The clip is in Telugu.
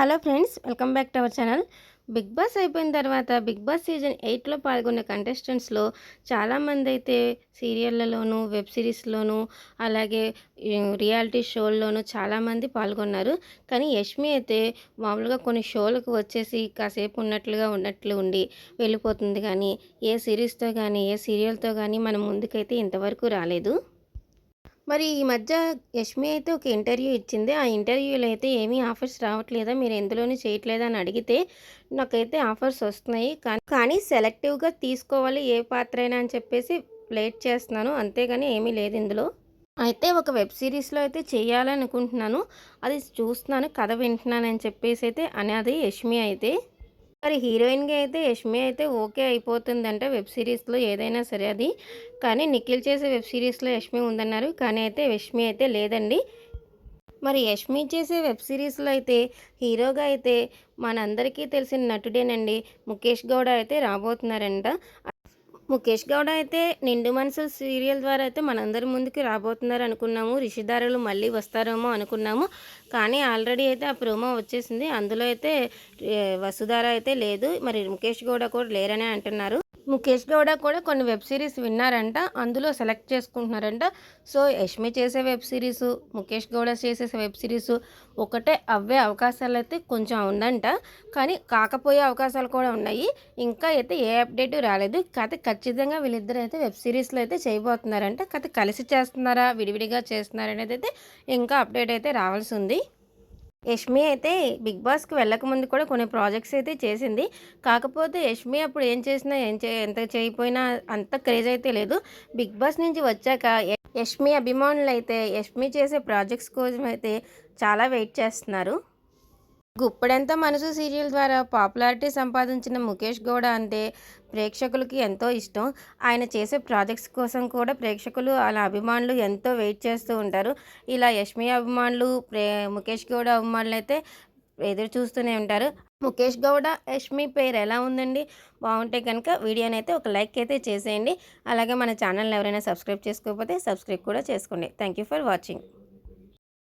Hello friends, welcome back to our channel. Big boss అయిపోయిన తర్వాత బిగ్ బాస్ సీజన్ 8లో పాల్గొన్న కంటెస్టెంట్స్లో చాలామంది అయితే సీరియళ్ళలోనూ, వెబ్ సిరీస్లోనూ, అలాగే రియాలిటీ షోల్లోనూ చాలామంది పాల్గొన్నారు. కానీ యష్మి అయితే మామూలుగా కొన్ని షోలకు వచ్చేసి కాసేపు ఉన్నట్లు ఉండి వెళ్ళిపోతుంది. కానీ ఏ సిరీస్తో కానీ ఏ సీరియల్తో కానీ మన ముందుకైతే ఇంతవరకు రాలేదు. మరి ఈ మధ్య యష్మి అయితే ఒక ఇంటర్వ్యూ ఇచ్చింది. ఆ ఇంటర్వ్యూలో అయితే ఏమీ ఆఫర్స్ రావట్లేదా, మీరు ఎందులోని చేయట్లేదా అని అడిగితే, నాకైతే ఆఫర్స్ వస్తున్నాయి కానీ సెలెక్టివ్గా తీసుకోవాలి ఏ పాత్ర అయినా అని చెప్పేసి లేట్ చేస్తున్నాను, అంతేగాని ఏమీ లేదు ఇందులో. అయితే ఒక వెబ్ సిరీస్లో అయితే చేయాలనుకుంటున్నాను, అది చూస్తున్నాను, కథ వింటున్నానని చెప్పేసి అయితే అనేది యష్మి అయితే. మరి హీరోయిన్‌గా అయితే యష్మి అయితే ఓకే అయిపోతుందంట వెబ్ సిరీస్‌లో ఏదైనా సరే అది. కానీ నిఖిల్ చేసే వెబ్ సిరీస్‌లో యష్మి ఉందన్నారు. కానీ అయితే యష్మి అయితే లేదండి. మరి యష్మి చేసే వెబ్ సిరీస్‌లో అయితే హీరోగా అయితే మనందరికీ తెలిసిన నటుడేనండి, ముఖేష్ గౌడ అయితే రాబోతున్నారంట. ముఖేష్ గౌడ అయితే నిండు మనసులు సీరియల్ ద్వారా అయితే మనందరి ముందుకి రాబోతున్నారు అనుకున్నాము. రిషిధారులు మళ్ళీ వస్తారేమో అనుకున్నాము. కానీ ఆల్రెడీ అయితే ఆ ప్రోమో వచ్చేసింది. అందులో అయితే వసుధార అయితే లేదు. మరి ముఖేష్ గౌడ కూడా లేరనే అంటున్నారు. ముఖేష్ గౌడ కూడా కొన్ని వెబ్ సిరీస్ విన్నారంట, అందులో సెలెక్ట్ చేసుకుంటున్నారంట. సో యష్మి చేసే వెబ్ సిరీసు, ముఖేష్ గౌడ చేసే వెబ్ సిరీసు ఒకటే అవ్వే అవకాశాలు అయితే కొంచెం ఉందంట. కానీ కాకపోయే అవకాశాలు కూడా ఉన్నాయి. ఇంకా అయితే ఏ అప్డేటు రాలేదు. కాకపోతే ఖచ్చితంగా వీళ్ళిద్దరు అయితే వెబ్ సిరీస్లో అయితే చేయబోతున్నారంట. కాకపోతే కలిసి చేస్తున్నారా, విడివిడిగా చేస్తున్నారా అనేది అయితే ఇంకా అప్డేట్ అయితే రావాల్సి ఉంది. యష్మి అయితే బిగ్ బాస్కి వెళ్ళకముందు కూడా కొన్ని ప్రాజెక్ట్స్ అయితే చేసింది. కాకపోతే యష్మి అప్పుడు ఏం చేసినా ఎంత చేయకపోయినా అంత క్రేజ్ అయితే లేదు. బిగ్ బాస్ నుంచి వచ్చాక యష్మి అభిమానులు అయితే యష్మి చేసే ప్రాజెక్ట్స్ కోసం అయితే చాలా వెయిట్ చేస్తున్నారు. గుప్పెడంత మనసు సీరియల్ ద్వారా పాపులారిటీ సంపాదించిన ముఖేష్ గౌడ అంటే ప్రేక్షకులకి ఎంతో ఇష్టం. ఆయన చేసే ప్రాజెక్ట్స్ కోసం కూడా ప్రేక్షకులు అలా అభిమానులు ఎంతో వెయిట్ చేస్తూ ఉంటారు. ఇలా యష్మి అభిమానులు ముఖేష్ గౌడ అభిమానులు అయితే ఎదురు చూస్తూనే ఉంటారు. ముఖేష్ గౌడ యష్మి పేరు ఎలా ఉందండి? బాగుంటే కనుక వీడియోని అయితే ఒక లైక్ అయితే చేసేయండి. అలాగే మన ఛానల్ని ఎవరైనా సబ్స్క్రైబ్ చేసుకోకపోతే సబ్స్క్రైబ్ కూడా చేసుకోండి. Thank you for watching.